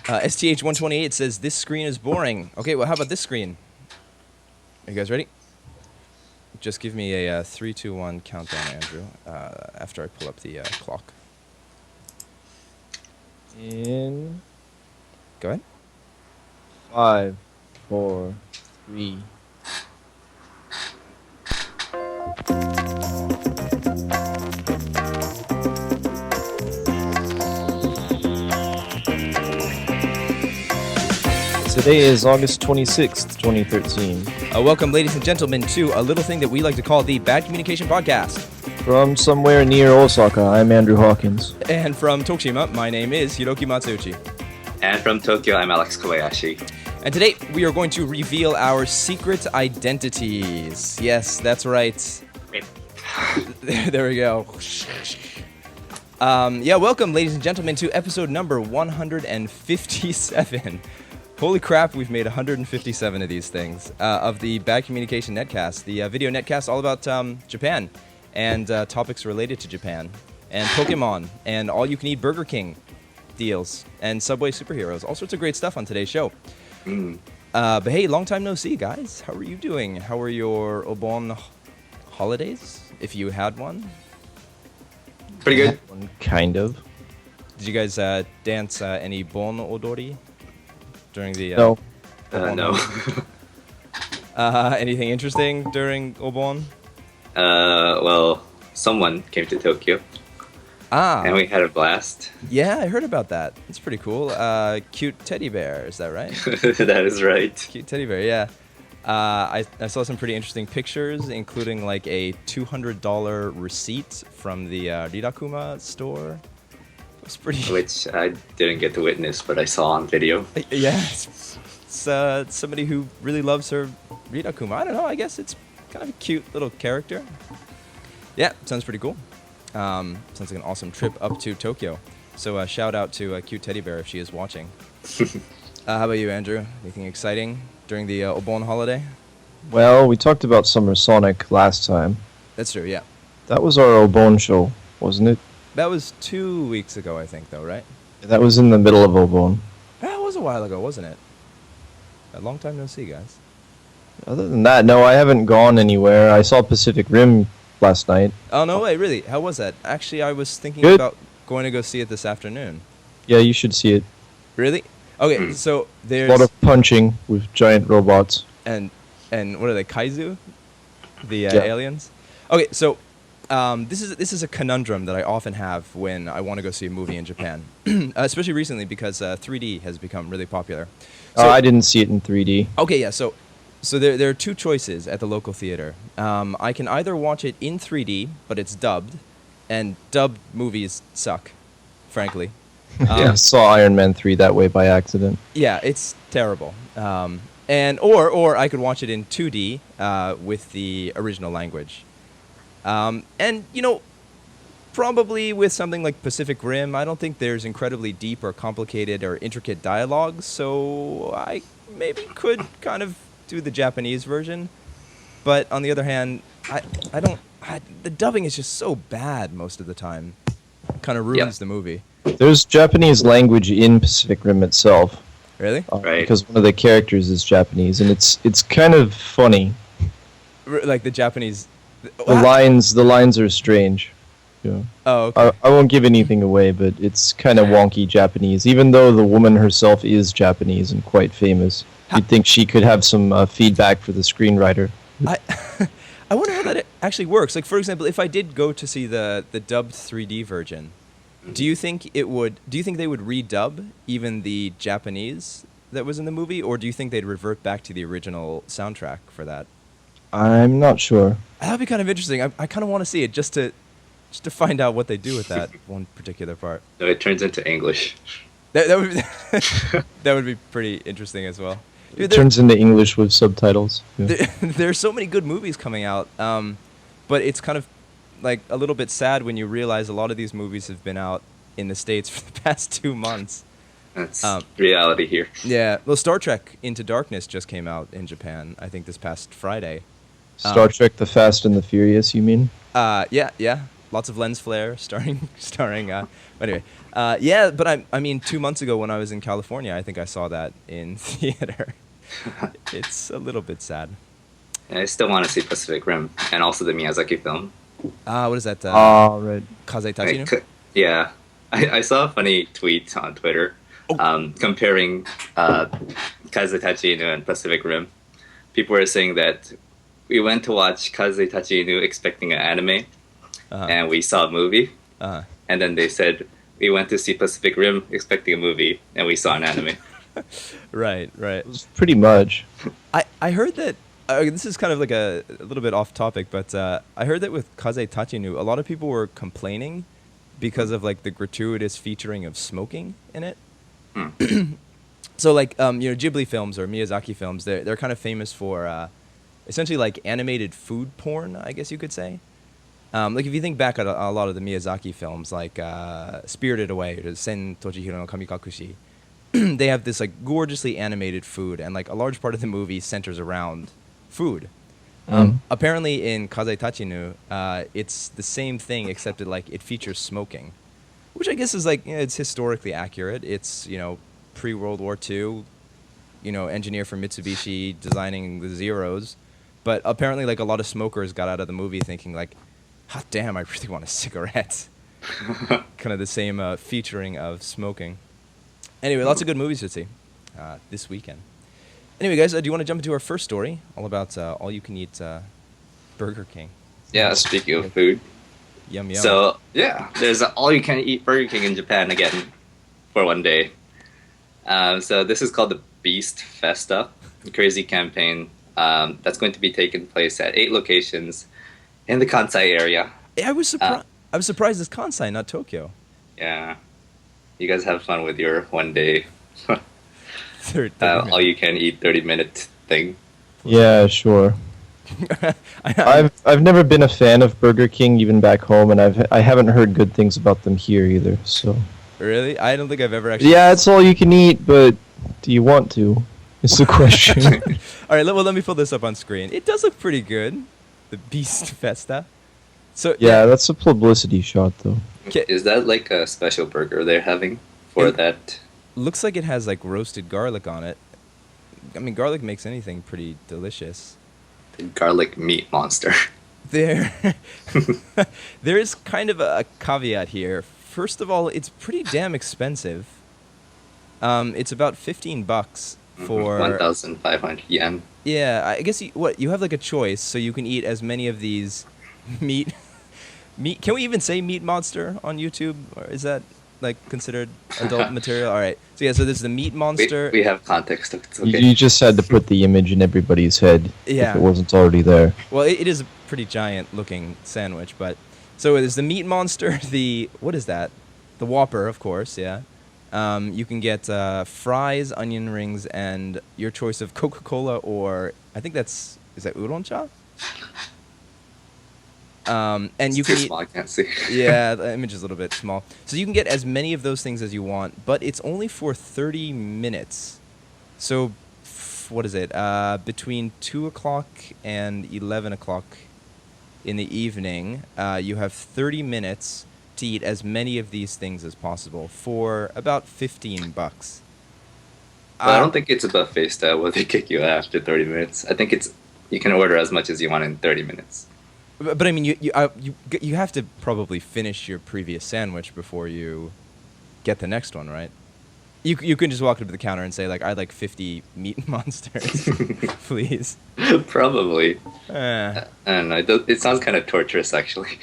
STH128 says, this screen is boring. Okay, well, how about this screen? Are you guys ready? Just give me a 3, 2, 1 countdown, Andrew, after I pull up the clock. In Go ahead. 5, 4, 3. Today is August 26th, 2013. Welcome, ladies and gentlemen, to a little thing that we like to call the Bad Communication Podcast. From somewhere near Osaka, I'm Andrew Hawkins. And from Tokushima, my name is Hiroki Matsuuchi. And from Tokyo, I'm Alex Kobayashi. And today, we are going to reveal our secret identities. Yes, that's right. There we go. Welcome, ladies and gentlemen, to episode number 157. Holy crap, we've made 157 of these things, of the Bad Communication Netcast, the video netcast all about Japan, and topics related to Japan, and Pokemon, and all-you-can-eat Burger King deals, and Subway superheroes, all sorts of great stuff on today's show. But hey, long time no see, guys. How are you doing? How were your Obon holidays, if you had one? Pretty good. Kind of. Did you guys dance any Bon Odori during the... No. No. Anything interesting during Obon? Well, someone came to Tokyo, and we had a blast. Yeah, I heard about that. It's pretty cool. Cute teddy bear, is that right? That is right. Cute teddy bear, yeah. I saw some pretty interesting pictures, including like a $200 receipt from the Rirakuma store. It was pretty... Which I didn't get to witness, but I saw on video. Yeah, it's somebody who really loves her Rirakuma. I don't know, I guess it's kind of a cute little character. Yeah, sounds pretty cool. Sounds like an awesome trip up to Tokyo. So shout out to Cute Teddy Bear if she is watching. How about you, Andrew? Anything exciting during the Obon holiday? Well, we talked about Summer Sonic last time. That's true, yeah. That was our Obon show, wasn't it? That was 2 weeks ago, I think, though, right? That was in the middle of Obon. That was a while ago, wasn't it? A long time no see, guys. Other than that, no, I haven't gone anywhere. I saw Pacific Rim last night. Oh, no way, really? How was that? Actually, I was thinking Good. about going to go see it this afternoon. Yeah, you should see it. Really? Okay, so there's... A lot of punching with giant robots. And what are they, Kaizu? The Yeah. aliens? Okay, so this is a conundrum that I often have when I want to go see a movie in Japan, especially recently because 3D has become really popular. So, I didn't see it in 3D. okay, yeah, so there are two choices at the local theater. I can either watch it in 3D, but it's dubbed, and dubbed movies suck, frankly. Yeah, I saw Iron Man 3 that way by accident. Yeah, it's terrible. Or I could watch it in 2D with the original language. And, you know, probably with something like Pacific Rim, I don't think there's incredibly deep or complicated or intricate dialogue, so I maybe could kind of do the Japanese version. But on the other hand, the dubbing is just so bad most of the time. Kind of ruins the movie. There's Japanese language in Pacific Rim itself. Really? Right. Because one of the characters is Japanese, and it's kind of funny. Like the Japanese... The lines are strange. Yeah. Oh, okay. I won't give anything away, but it's kind of wonky Japanese. Even though the woman herself is Japanese and quite famous, you'd think she could have some feedback for the screenwriter. I wonder how that actually works. Like, for example, if I did go to see the dubbed 3D version, do you think they would redub even the Japanese that was in the movie, or do you think they'd revert back to the original soundtrack for that? I'm not sure. That'd be kind of interesting. I kind of want to see it just to find out what they do with that one particular part. So it turns into English. That would be that would be pretty interesting as well. Dude, It turns into English with subtitles. Yeah. There's so many good movies coming out, but it's kind of like a little bit sad when you realize a lot of these movies have been out in the States for the past 2 months. That's reality here. Yeah, well, Star Trek Into Darkness just came out in Japan, I think this past Friday. Star Trek: The Fast and the Furious, you mean? Yeah. lots of lens flare, starring. Anyway, yeah. But I mean, 2 months ago when I was in California, I think I saw that in theater. It's a little bit sad. And I still want to see Pacific Rim and also the Miyazaki film. What is that? Right. Kaze Tachino? Yeah. I saw a funny tweet on Twitter comparing Kaze Tachino and Pacific Rim. People were saying that we went to watch Kaze Tachino expecting an anime, and we saw a movie. And then they said we went to see Pacific Rim expecting a movie, and we saw an anime. Right. It was pretty much. I heard that. This is kind of like a little bit off topic, but I heard that with Kaze Tachinu, a lot of people were complaining because of like the gratuitous featuring of smoking in it. So like Ghibli films or Miyazaki films, they're kind of famous for essentially like animated food porn, I guess you could say. Like if you think back at a lot of the Miyazaki films, like Spirited Away or Sen Tochihiro no Kamikakushi, they have this like gorgeously animated food, and like a large part of the movie centers around food. Apparently in Kaze Tachinu, it's the same thing except it features smoking, which I guess is like it's historically accurate. It's pre-World War II, engineer for Mitsubishi designing the Zeros, but apparently like a lot of smokers got out of the movie thinking like, hot damn, I really want a cigarette. Kind of the same featuring of smoking. Anyway, lots of good movies to see this weekend. Anyway, guys, do you want to jump into our first story, all about all-you-can-eat Burger King? Yeah, speaking of food. Yum, yum. So, yeah, there's an all-you-can-eat Burger King in Japan again for one day. So this is called the Beast Festa, a crazy campaign that's going to be taking place at 8 locations in the Kansai area. I was surprised. I was surprised it's Kansai, not Tokyo. Yeah. You guys have fun with your one day all you can eat 30-minute thing. Yeah, sure. I've never been a fan of Burger King even back home, and I haven't heard good things about them here either. So really, I don't think I've ever actually. Yeah, it's all you can eat, but do you want to? Is the question. All right, let me pull this up on screen. It does look pretty good. The Beast Festa. So yeah, that's a publicity shot, though. Is that like a special burger they're having for that? Looks like it has like roasted garlic on it. I mean, garlic makes anything pretty delicious. The garlic meat monster. There is kind of a caveat here. First of all, it's pretty damn expensive. It's about $15 for 1,500 yen. Yeah, I guess you have like a choice, so you can eat as many of these meat. Can we even say meat monster on YouTube, or is that like considered adult material? All right. So yeah, so this is the meat monster. We have context. It's okay. You just had to put the image in everybody's head if it wasn't already there. Well, it is a pretty giant looking sandwich, but so there's the meat monster, what is that? The Whopper, of course, yeah. You can get fries, onion rings, and your choice of Coca-Cola or I think is that udon-cha? And it's you can eat. Small, I can't see. Yeah, the image is a little bit small. So you can get as many of those things as you want, but it's only for 30 minutes. So, what is it? Between 2 o'clock and 11 o'clock in the evening, you have 30 minutes to eat as many of these things as possible for about $15. Well, I don't think it's a buffet style where they kick you out after 30 minutes. I think you can order as much as you want in 30 minutes. But I mean, you have to probably finish your previous sandwich before you get the next one, right? You can just walk up to the counter and say like, I'd like 50 meat monsters, please. Probably. I don't know. It sounds kind of torturous, actually.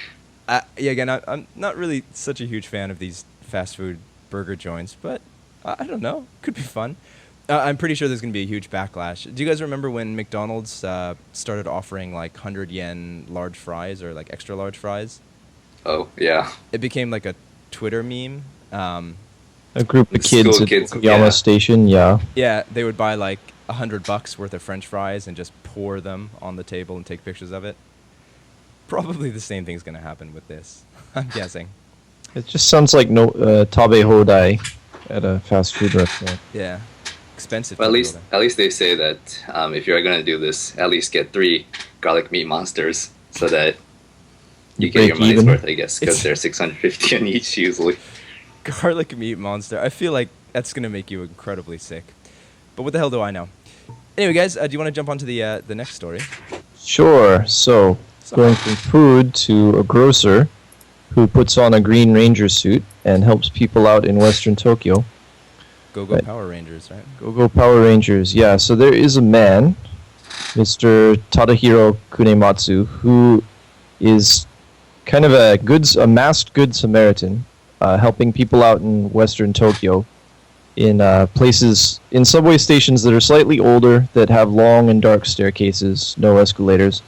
Yeah, again, I'm not really such a huge fan of these fast food burger joints, but I don't know. Could be fun. I'm pretty sure there's going to be a huge backlash. Do you guys remember when McDonald's started offering like 100 yen large fries or like extra large fries? Oh, yeah. It became like a Twitter meme. A group of kids at Yama Station, yeah. Yeah, they would buy like $100 worth of French fries and just pour them on the table and take pictures of it. Probably the same thing's going to happen with this, I'm guessing. It just sounds like tabe hodai at a fast food restaurant. Yeah. Expensive. Well, at least they say that if you're going to do this, at least get 3 garlic meat monsters so that You get your break money's even. worth, I guess, because It's- they're 650 on each usually. Garlic meat monster. I feel like that's gonna make you incredibly sick. But what the hell do I know? Anyway, guys, do you want to jump onto the next story? Sure. So, going from food to a grocer who puts on a Green Ranger suit and helps people out in Western Tokyo. Go Right. Power Rangers, right? Go Power Rangers. Yeah, so there is a man, Mr. Tadahiro Kunematsu, who is kind of a masked good Samaritan, helping people out in Western Tokyo in places, in subway stations that are slightly older, that have long and dark staircases, no escalators.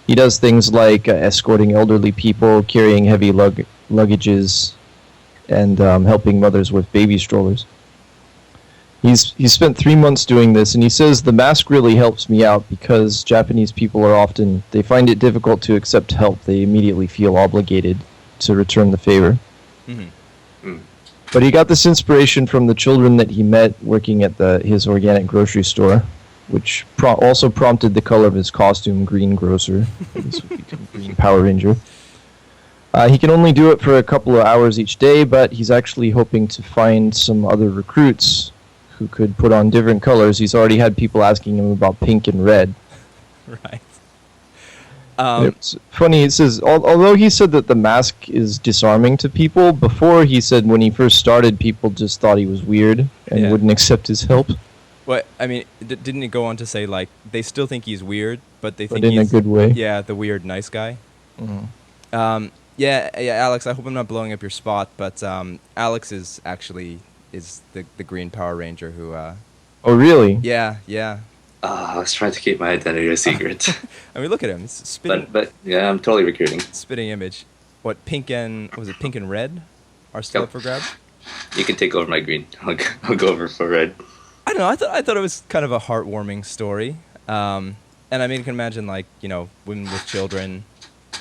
He does things like escorting elderly people, carrying heavy luggages, and helping mothers with baby strollers. He's spent 3 months doing this, and he says the mask really helps me out because Japanese people are often, they find it difficult to accept help. They immediately feel obligated to return the favor. Mm-hmm. But he got this inspiration from the children that he met working at his organic grocery store, which also prompted the color of his costume, Green Grocer. This would become Green Power Ranger. He can only do it for a couple of hours each day, but he's actually hoping to find some other recruits who could put on different colors. He's already had people asking him about pink and red. Right. It's funny, it says, although he said that the mask is disarming to people, before he said when he first started, people just thought he was weird and Yeah. wouldn't accept his help. What I mean, didn't it go on to say like they still think he's weird, but they But think in a he's good way. Yeah, the weird nice guy. Yeah, Alex. I hope I'm not blowing up your spot, but Alex is actually the Green Power Ranger who. Oh, really? Yeah. I was trying to keep my identity a secret. I mean, look at him. He's spitting, but yeah, I'm totally recruiting. spitting image. What pink and pink and red are still Yep. up for grabs? You can take over my green. I'll go over for red. I don't know. I thought it was kind of a heartwarming story. And I mean, you can imagine like women with children.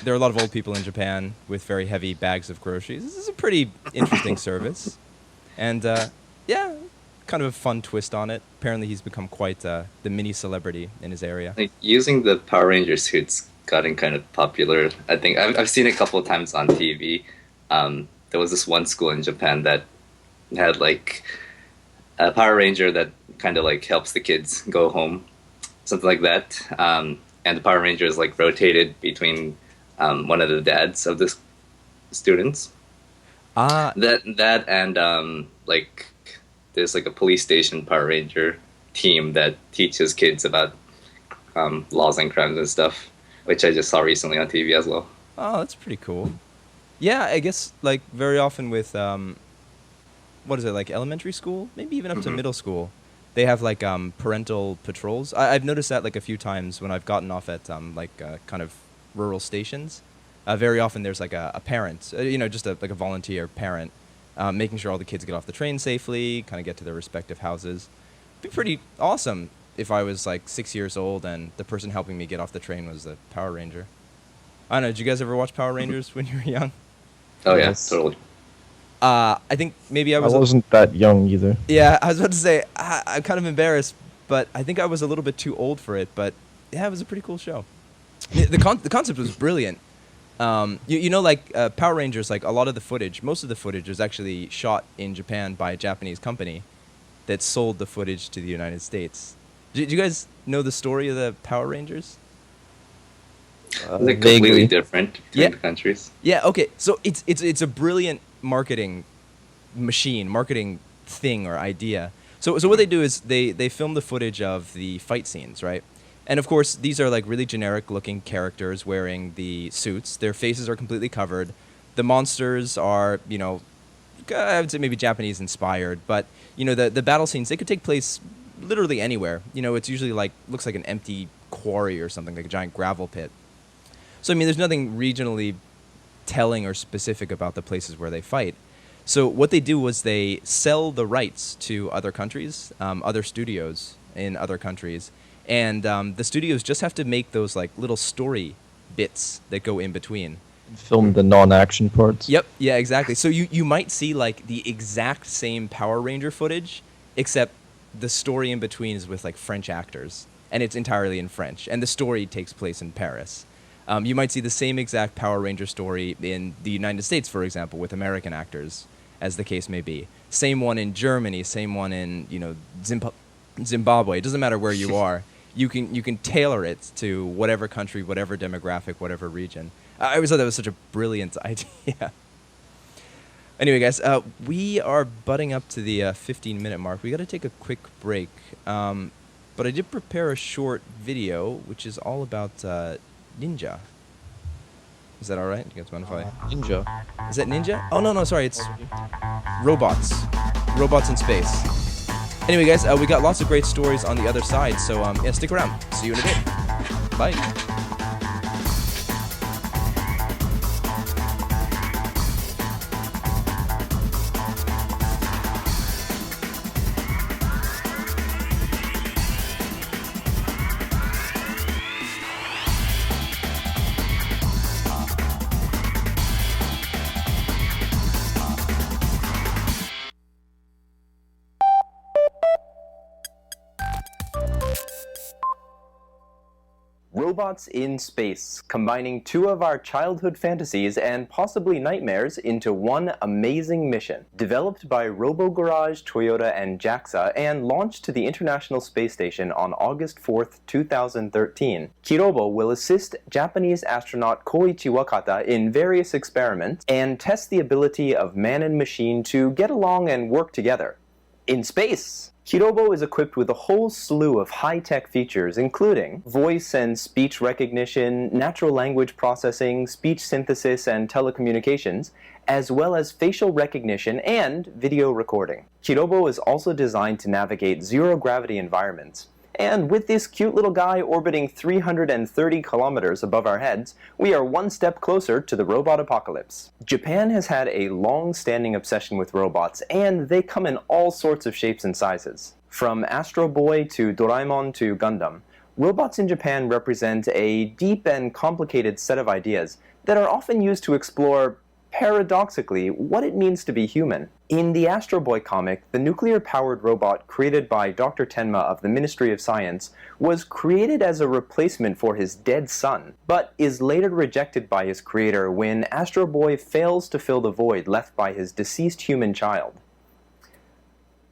There are a lot of old people in Japan with very heavy bags of groceries. This is a pretty interesting service, and yeah, kind of a fun twist on it. Apparently, he's become quite the mini celebrity in his area. Like using the Power Ranger suits gotten kind of popular. I think I've seen it a couple of times on TV. There was this one school in Japan that had like a Power Ranger that kind of like helps the kids go home, something like that. And the Power Ranger is like rotated between one of the dads of the students. That and like there's like a police station Power Ranger team that teaches kids about laws and crimes and stuff, which I just saw recently on TV as well. Oh, that's pretty cool. Yeah, I guess like very often with what is it, like elementary school, maybe even up to middle school, they have like parental patrols. I've noticed that like a few times when I've gotten off at kind of rural stations. Very often there's like a parent, just like a volunteer parent, making sure all the kids get off the train safely, kind of get to their respective houses. It'd be pretty awesome if I was like 6 years old and the person helping me get off the train was the Power Ranger. I don't know, did you guys ever watch Power Rangers when you were young? Oh Yes. yeah, totally. I think maybe I I was... wasn't that young either. Yeah, I was about to say, I'm kind of embarrassed, but I think I was a little bit too old for it, but yeah, it was a pretty cool show. The concept was brilliant. Like Power Rangers, like a lot of the footage, most of the footage was actually shot in Japan by a Japanese company that sold the footage to the United States. Did you guys know the story of the Power Rangers? They're completely Vaguely. different between Yeah. the countries. Yeah, okay. So it's a brilliant marketing thing or idea. So what they do is they film the footage of the fight scenes, right? And of course, these are like really generic looking characters wearing the suits. Their faces are completely covered. The monsters are, I would say maybe Japanese inspired, but the battle scenes, they could take place literally anywhere. It's usually looks like an empty quarry or something, like a giant gravel pit. So I mean, there's nothing regionally telling or specific about the places where they fight. So what they do was they sell the rights to other countries, other studios in other countries, and the studios just have to make those like little story bits that go in between. Filmed the non-action parts. Yep, yeah, exactly. So you might see like the exact same Power Ranger footage, except the story in between is with like French actors, and it's entirely in French, and the story takes place in Paris. You might see the same exact Power Ranger story in the United States, for example, with American actors, as the case may be. Same one in Germany, same one in Zimbabwe. It doesn't matter where you are. You can tailor it to whatever country, whatever demographic, whatever region. I always thought that was such a brilliant idea. Anyway, guys, we are butting up to the 15-minute mark. We got to take a quick break. But I did prepare a short video, which is all about ninja. Is that all right? You guys mind if I... Ninja. Is that ninja? Oh, no, sorry. It's robots. Robots in space. Anyway, guys, we got lots of great stories on the other side, so yeah, stick around. See you in a bit. Bye. Robots in Space, combining two of our childhood fantasies and possibly nightmares into one amazing mission. Developed by RoboGarage, Toyota, and JAXA, and launched to the International Space Station on August 4th, 2013, Kirobo will assist Japanese astronaut Koichi Wakata in various experiments and test the ability of man and machine to get along and work together. In space! Kirobo is equipped with a whole slew of high-tech features, including voice and speech recognition, natural language processing, speech synthesis and telecommunications, as well as facial recognition and video recording. Kirobo is also designed to navigate zero-gravity environments. And with this cute little guy orbiting 330 kilometers above our heads, we are one step closer to the robot apocalypse. Japan has had a long-standing obsession with robots, and they come in all sorts of shapes and sizes. From Astro Boy to Doraemon to Gundam, robots in Japan represent a deep and complicated set of ideas that are often used to explore, paradoxically, what it means to be human. In the Astro Boy comic, the nuclear-powered robot created by Dr. Tenma of the Ministry of Science was created as a replacement for his dead son, but is later rejected by his creator when Astro Boy fails to fill the void left by his deceased human child.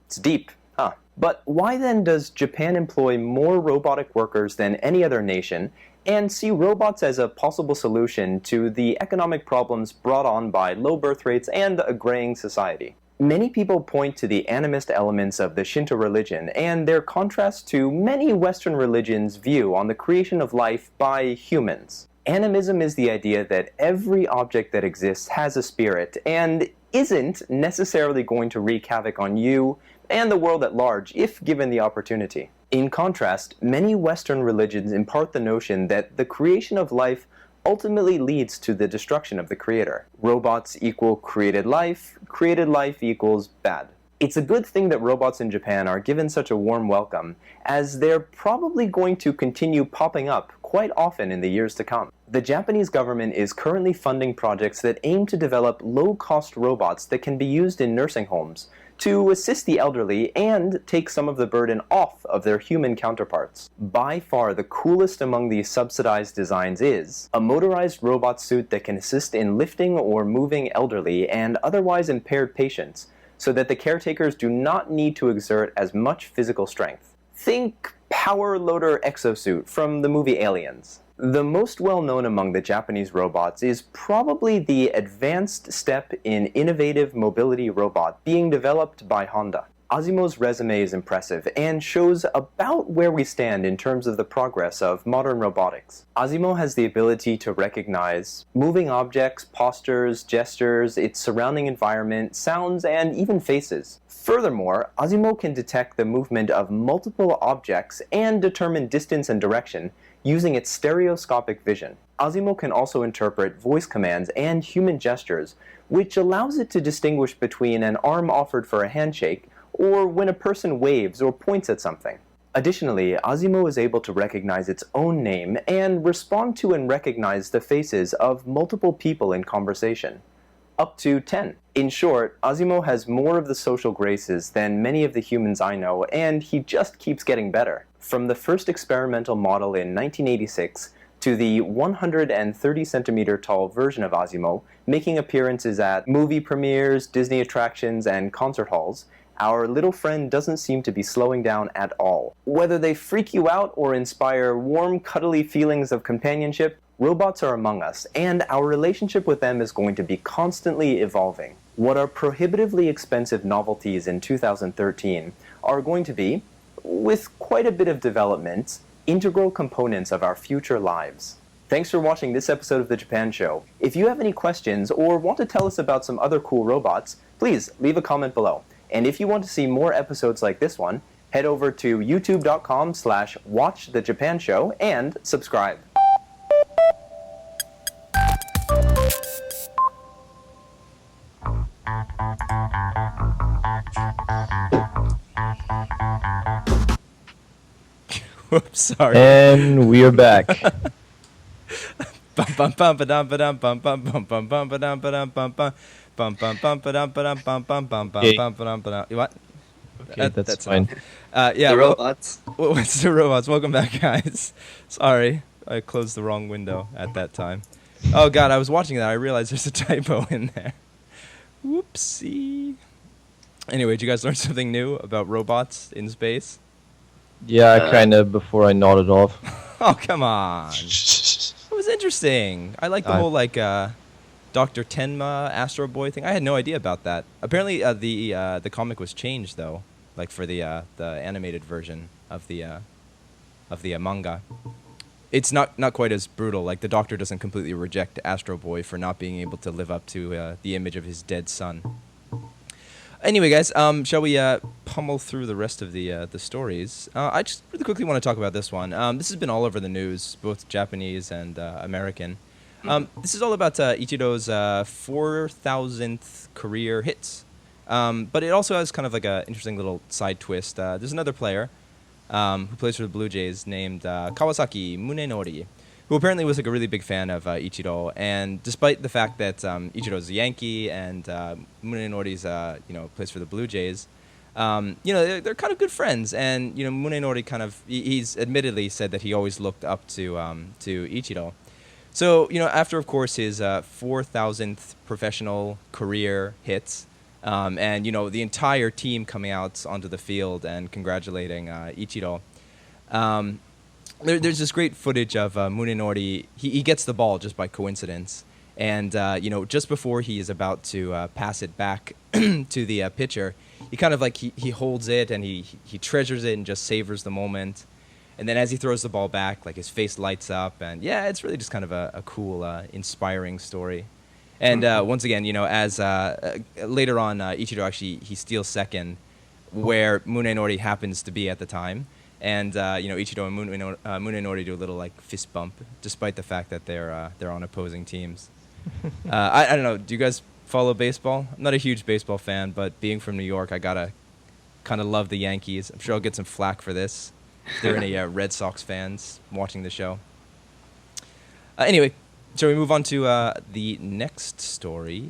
It's deep, huh? But why then does Japan employ more robotic workers than any other nation, and see robots as a possible solution to the economic problems brought on by low birth rates and a graying society? Many people point to the animist elements of the Shinto religion and their contrast to many Western religions' view on the creation of life by humans. Animism is the idea that every object that exists has a spirit and isn't necessarily going to wreak havoc on you and the world at large if given the opportunity. In contrast, many Western religions impart the notion that the creation of life ultimately leads to the destruction of the creator. Robots equal created life equals bad. It's a good thing that robots in Japan are given such a warm welcome, as they're probably going to continue popping up quite often in the years to come. The Japanese government is currently funding projects that aim to develop low-cost robots that can be used in nursing homes, to assist the elderly and take some of the burden off of their human counterparts. By far the coolest among these subsidized designs is a motorized robot suit that can assist in lifting or moving elderly and otherwise impaired patients, so that the caretakers do not need to exert as much physical strength. Think Power Loader Exosuit from the movie Aliens. The most well-known among the Japanese robots is probably the advanced step in innovative mobility robot being developed by Honda. Asimo's resume is impressive and shows about where we stand in terms of the progress of modern robotics. Asimo has the ability to recognize moving objects, postures, gestures, its surrounding environment, sounds, and even faces. Furthermore, Asimo can detect the movement of multiple objects and determine distance and direction using its stereoscopic vision. Asimo can also interpret voice commands and human gestures, which allows it to distinguish between an arm offered for a handshake or when a person waves or points at something. Additionally, Asimo is able to recognize its own name and respond to and recognize the faces of multiple people in conversation. Up to 10. In short, Asimo has more of the social graces than many of the humans I know, and he just keeps getting better. From the first experimental model in 1986 to the 130 centimeter tall version of Asimo, making appearances at movie premieres, Disney attractions, and concert halls, our little friend doesn't seem to be slowing down at all. Whether they freak you out or inspire warm, cuddly feelings of companionship, robots are among us, and our relationship with them is going to be constantly evolving. What are prohibitively expensive novelties in 2013 are going to be, with quite a bit of development, integral components of our future lives. Thanks for watching this episode of The Japan Show. If you have any questions or want to tell us about some other cool robots, please leave a comment below. And if you want to see more episodes like this one, head over to youtube.com/watchthejapanshow and subscribe. Whoops, sorry. And we are back. Bum bum bum ba-dum ba-dum bum bum bum bum bum ba-dum ba-dum bum bum bum bum bum ba-dum ba-dum bum bum bum bum Okay. bum ba-dum ba-dum. What? Okay, that's fine. Yeah, the well, robots. what's the robots? Welcome back, guys. Sorry, I closed the wrong window at that time. Oh god, I was watching that. I realized there's a typo in there. Whoopsie. Anyway, did you guys learn something new about robots in space? Yeah, kind of before I nodded off. Oh, come on. It was interesting. I like the whole Dr. Tenma Astro Boy thing. I had no idea about that. Apparently, the comic was changed though, like for the animated version of the manga. It's not quite as brutal. Like the Doctor doesn't completely reject Astro Boy for not being able to live up to the image of his dead son. Anyway, guys, shall we pummel through the rest of the stories? I just really quickly want to talk about this one. This has been all over the news, both Japanese and American. This is all about Ichiro's 4,000th career hits. But it also has kind of like an interesting little side twist. There's another player who plays for the Blue Jays named Kawasaki Munenori, who apparently was like a really big fan of Ichiro, and despite the fact that Ichiro's a Yankee and Munenori's plays for the Blue Jays, they're kind of good friends, and Munenori kind of he's admittedly said that he always looked up to Ichiro. So after of course his 4,000th professional career hits, and the entire team coming out onto the field and congratulating Ichiro. There's this great footage of Munenori. He gets the ball just by coincidence, and just before he is about to pass it back to the pitcher, he kind of like he holds it and he treasures it and just savors the moment. And then as he throws the ball back, like his face lights up, and yeah, it's really just kind of a cool, inspiring story. And once again, as later on, Ichiro actually he steals second, where Munenori happens to be at the time. And Ichiro and Munenori do a little like fist bump, despite the fact that they're on opposing teams. I don't know. Do you guys follow baseball? I'm not a huge baseball fan, but being from New York, I gotta kind of love the Yankees. I'm sure I'll get some flack for this. If there are any Red Sox fans watching the show. Anyway, shall we move on to the next story?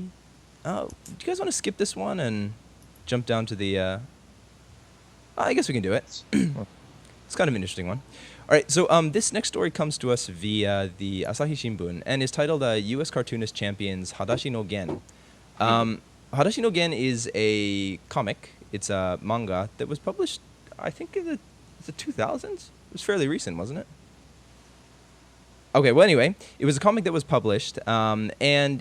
Do you guys want to skip this one and jump down to the? I guess we can do it. It's kind of an interesting one. All right, so this next story comes to us via the Asahi Shimbun and is titled U.S. Cartoonist Champions Hadashi no Gen. Hadashi no Gen is a comic. It's a manga that was published, I think, in the 2000s? It was fairly recent, wasn't it? Okay, well, anyway, it was a comic that was published, and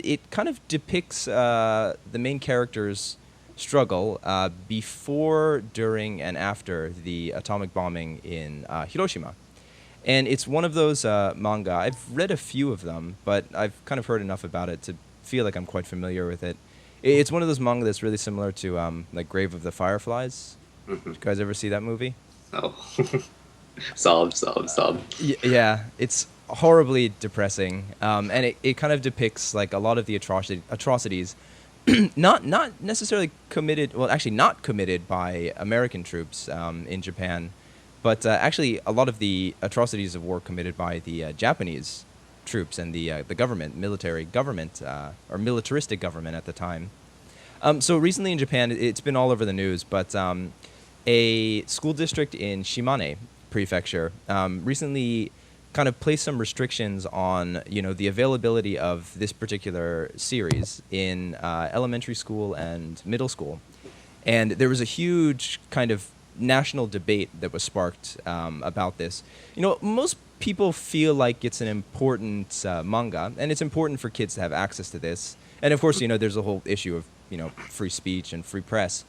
it kind of depicts the main character's struggle before, during, and after the atomic bombing in Hiroshima. And it's one of those manga. I've read a few of them, but I've kind of heard enough about it to feel like I'm quite familiar with it. It's one of those manga that's really similar to like Grave of the Fireflies. Did you guys ever see that movie? Oh. sob. Yeah, it's horribly depressing, and it kind of depicts like a lot of the atrocities not necessarily committed, well, actually not committed by American troops in Japan, but actually a lot of the atrocities of war committed by the Japanese troops and the government, military government, or militaristic government at the time. So recently in Japan, it's been all over the news, but a school district in Shimane Prefecture recently kind of place some restrictions on, the availability of this particular series in elementary school and middle school. And there was a huge kind of national debate that was sparked about this. Most people feel like it's an important manga, and it's important for kids to have access to this. And of course, there's a whole issue of, free speech and free press.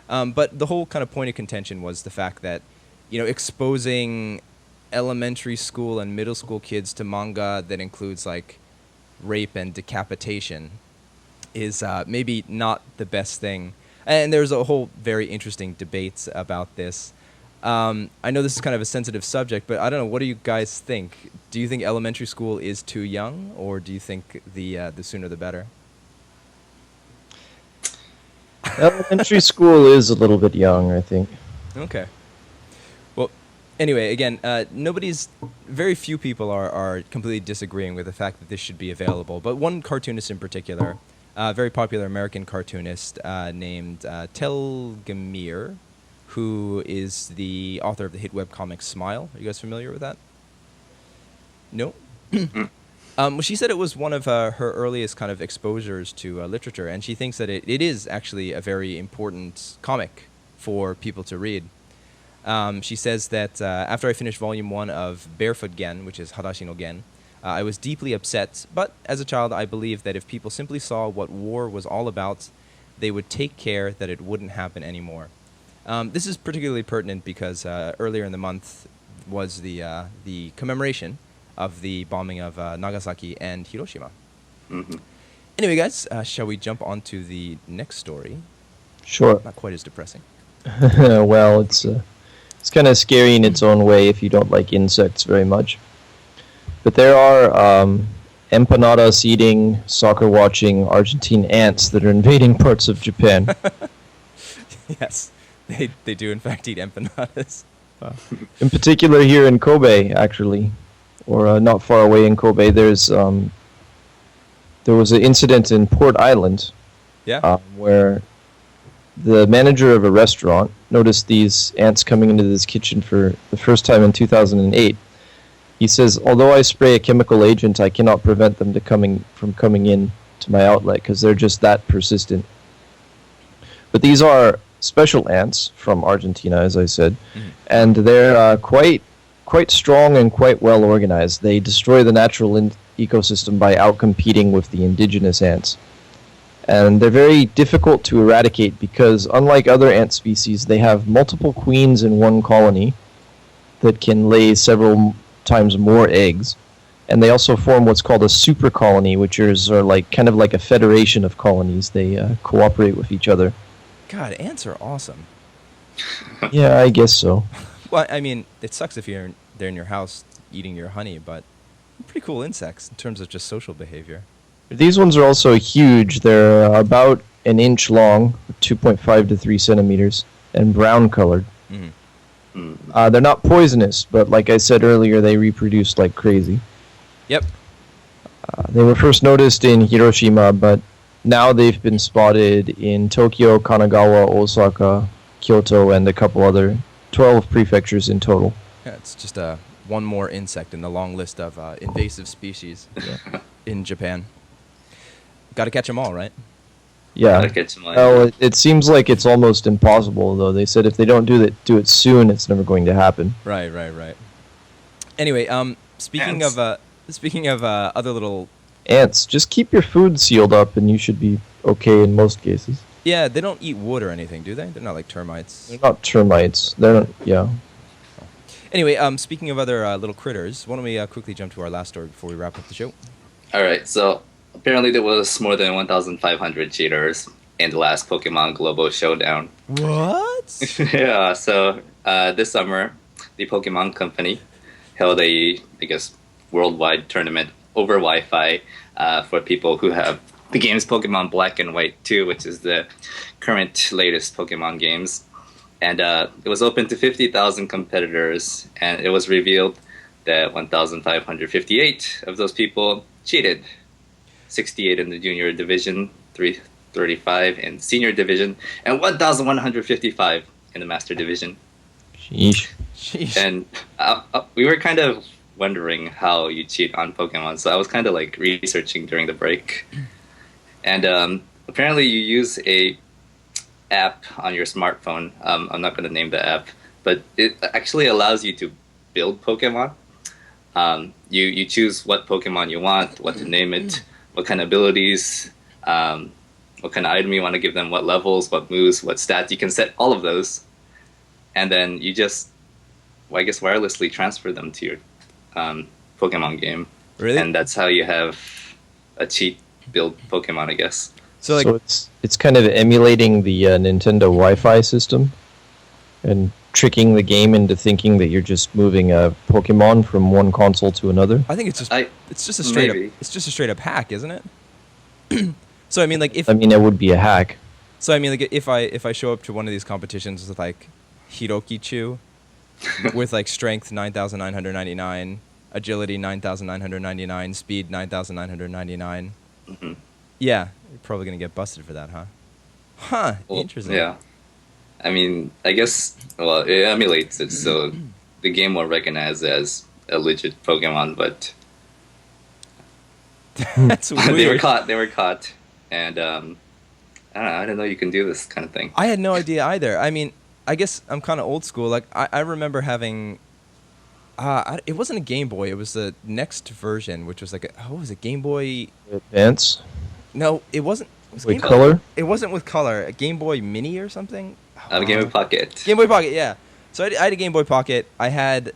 But the whole kind of point of contention was the fact that, exposing elementary school and middle school kids to manga that includes like rape and decapitation is maybe not the best thing. And there's a whole very interesting debate about this. I know this is kind of a sensitive subject, but I don't know. What do you guys think? Do you think elementary school is too young, or do you think the sooner the better? Elementary school is a little bit young, I think. Okay. Well, anyway, again, very few people are completely disagreeing with the fact that this should be available. But one cartoonist in particular, a very popular American cartoonist named Telgemir, who is the author of the hit webcomic Smile. Are you guys familiar with that? No? Well, she said it was one of her earliest kind of exposures to literature, and she thinks that it is actually a very important comic for people to read. She says that after I finished Volume 1 of Barefoot Gen, which is Hadashi no Gen, I was deeply upset, but as a child I believed that if people simply saw what war was all about, they would take care that it wouldn't happen anymore. This is particularly pertinent because earlier in the month was the commemoration of the bombing of Nagasaki and Hiroshima. Mm-hmm. Anyway, guys, shall we jump on to the next story? Sure. Not quite as depressing. Well, it's kind of scary in its own way if you don't like insects very much. But there are empanadas-eating, soccer-watching Argentine ants that are invading parts of Japan. Yes, they do in fact eat empanadas. In particular here in Kobe, actually, or not far away in Kobe, there was an incident in Port Island, Yeah. where the manager of a restaurant noticed these ants coming into this kitchen for the first time in 2008. He says, although I spray a chemical agent, I cannot prevent them from coming in to my outlet because they're just that persistent. But these are special ants from Argentina, as I said, and they're quite strong and quite well organized. They destroy the natural ecosystem by outcompeting with the indigenous ants. And they're very difficult to eradicate because, unlike other ant species, they have multiple queens in one colony that can lay several times more eggs. And they also form what's called a super colony, which are like kind of like a federation of colonies. They cooperate with each other. God, ants are awesome. Yeah, I guess so. Well, I mean, it sucks if they're in your house eating your honey, but pretty cool insects in terms of just social behavior. These ones are also huge. They're about an inch long, 2.5 to 3 centimeters, and brown colored. Mm-hmm. They're not poisonous, but like I said earlier, they reproduce like crazy. Yep. They were first noticed in Hiroshima, but now they've been spotted in Tokyo, Kanagawa, Osaka, Kyoto, and a couple other 12 prefectures in total. Yeah, it's just one more insect in the long list of invasive species in Japan. Got to catch them all, right? Yeah. Gotta catch 'em all. Well, it seems like it's almost impossible, though. They said if they don't do it soon, it's never going to happen. Right. Anyway, speaking Ants. of other little... Ants, just keep your food sealed up, and you should be okay in most cases. Yeah, they don't eat wood or anything, do they? They're not like termites. They're not termites. They're not, yeah. Anyway, speaking of other little critters, why don't we quickly jump to our last story before we wrap up the show? All right, so apparently there was more than 1,500 cheaters in the last Pokemon Global Showdown. What? Yeah, so this summer, the Pokemon Company held a, I guess, worldwide tournament over Wi-Fi for people who have the games Pokemon Black and White 2, which is the current latest Pokemon games. And it was open to 50,000 competitors, and it was revealed that 1,558 of those people cheated. 68 in the junior division, 335 in senior division, and 1,155 in the master division. Sheesh. Sheesh. And we were kind of wondering how you cheat on Pokemon, so I was kind of like researching during the break. And apparently, you use a app on your smartphone. I'm not going to name the app, but it actually allows you to build Pokemon. You choose what Pokemon you want, what to name it, what kind of abilities, what kind of item you want to give them, what levels, what moves, what stats. You can set all of those, and then you just, well, I guess, wirelessly transfer them to your Pokemon game. Really? And that's how you have a cheat build Pokemon, I guess. So like, So it's kind of emulating the Nintendo Wi-Fi system and tricking the game into thinking that you're just moving a Pokemon from one console to another. I think it's just I- it's just a straight maybe. up it's just a straight up hack, isn't it? So I mean, like if I mean, it would be a hack. so I mean, like if I show up to one of these competitions with like Hirokichu with like strength 9,999, agility 9,999, speed 9,999. Mhm. Yeah, you're probably gonna get busted for that, huh? Huh. Well, Interesting. Yeah. I mean, I guess, well, it emulates it, so the game will recognize it as a legit Pokemon, but That's they were weird. caught, and I don't know, I didn't know you can do this kind of thing. I had no idea either. I mean, I guess I'm kind of old school. Like I remember having. It wasn't a Game Boy. It was the next version, which was like what was it? Game Boy. Advance No, it wasn't. It was with Game Boy- color. It wasn't with color. A Game Boy Mini or something. Game Boy Pocket. Game Boy Pocket, yeah. So I had a Game Boy Pocket. I had,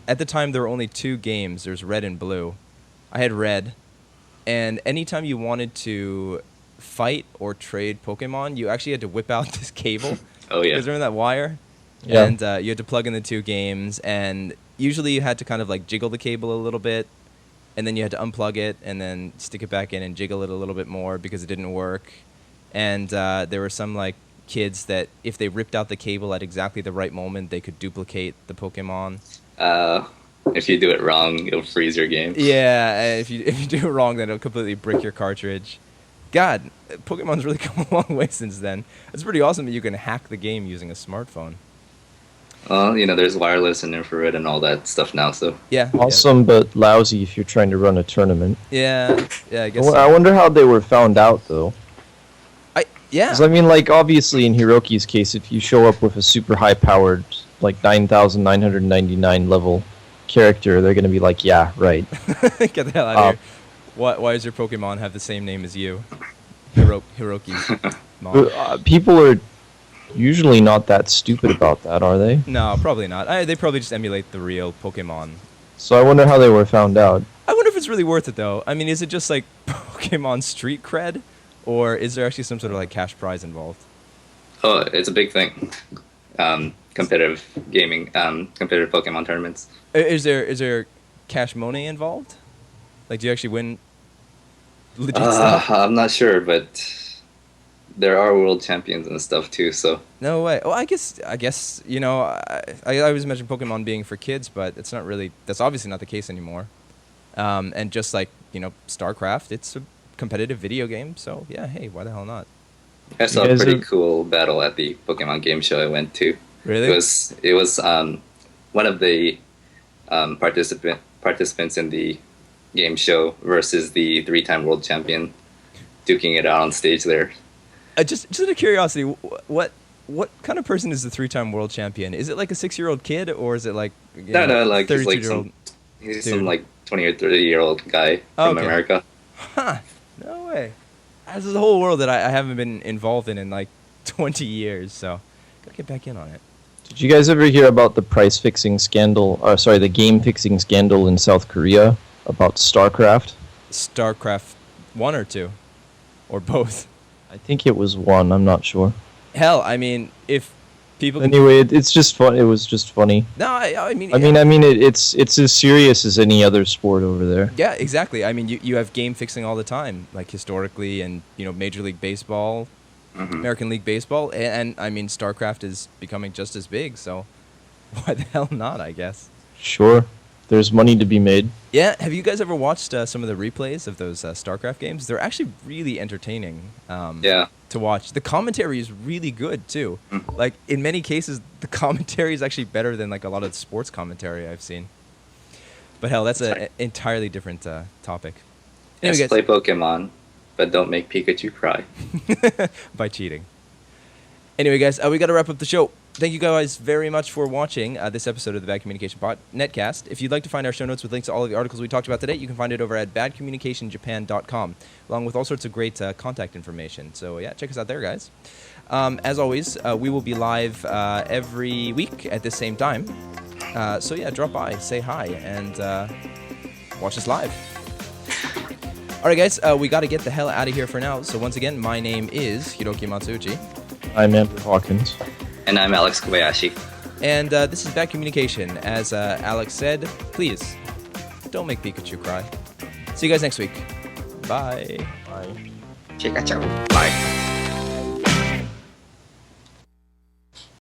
at the time, there were only two games. There's Red and Blue. I had Red, and anytime you wanted to fight or trade Pokemon, you actually had to whip out this cable. Oh You yeah. guys remember that wire? Yeah. And you had to plug in the two games, and usually you had to kind of like jiggle the cable a little bit, and then you had to unplug it and then stick it back in and jiggle it a little bit more because it didn't work. And there were some like kids that if they ripped out the cable at exactly the right moment, they could duplicate the Pokemon. If you do it wrong, it'll freeze your game. Yeah, and if you do it wrong, then it'll completely brick your cartridge. God, Pokemon's really come a long way since then. It's pretty awesome that you can hack the game using a smartphone. Well, there's wireless and infrared and all that stuff now, so Yeah. Awesome, but lousy if you're trying to run a tournament. Yeah. Yeah. I guess. I So. wonder how they were found out, though. Yeah. 'Cause, I mean, like, obviously in Hiroki's case, if you show up with a super high-powered, like 9,999 level character, they're gonna be like, yeah, right. Get the hell out of here. Why does your Pokemon have the same name as you? Hiroki's mom. But, people are usually not that stupid about that, are they? No, probably not. They probably just emulate the real Pokemon. So I wonder how they were found out. I wonder if it's really worth it, though. I mean, is it just like Pokemon street cred? Or is there actually some sort of like cash prize involved? oh, it's a big thing. Competitive gaming, competitive Pokemon tournaments. Is there cash money involved? Like, do you actually win legit stuff? I'm not sure, but there are world champions and stuff too. So No way. Well, I guess I always imagine Pokemon being for kids, but it's not really. That's obviously not the case anymore. And just like StarCraft, it's a competitive video game. So yeah, hey, why the hell not? I saw You a guys pretty are- cool battle at the Pokemon game show I went to. Really? It was one of the participants in the game show versus the 3-time world champion, duking it out on stage there. Just out of curiosity, what kind of person is the 3-time world champion? Is it like a 6-year-old kid, or is it like No, like he's like 32-year-old? he's dude. some like 20 or 30-year-old guy Oh, from okay. America. Huh? No way. This is a whole world that I haven't been involved in like 20 years. So gotta get back in on it. Did you guys ever hear about the price-fixing scandal, the game-fixing scandal in South Korea about StarCraft? StarCraft 1 or 2, or both. I think it was one, I'm not sure. Hell, I mean, if people Anyway, it's just fun. It was just funny. no, I mean, It's as serious as any other sport over there. yeah, exactly. I mean, you have game fixing all the time, like historically, and Major League Baseball, Mhm. American League Baseball, and I mean, StarCraft is becoming just as big. So why the hell not? I guess. Sure, there's money to be made. Yeah, have you guys ever watched some of the replays of those StarCraft games? They're actually really entertaining Yeah. to watch. The commentary is really good too. Like in many cases, the commentary is actually better than like a lot of the sports commentary I've seen. But hell, that's an entirely different topic. Anyway, Yes, guys, play Pokemon, but don't make Pikachu cry. by cheating. Anyway, guys, we got to wrap up the show. Thank you guys very much for watching this episode of the Bad Communication Netcast. If you'd like to find our show notes with links to all of the articles we talked about today, you can find it over at badcommunicationjapan.com, along with all sorts of great contact information. So, yeah, check us out there, guys. As always, we will be live every week at the same time. So, yeah, drop by, say hi, and watch us live. All right, guys, we got to get the hell out of here for now. So, once again, my name is Hiroki Matsuuchi. I'm Andrew Hawkins. And I'm Alex Kobayashi. And this is Bad Communication. As Alex said, please, don't make Pikachu cry. See you guys next week. Bye. Bye. Pikachu. Bye.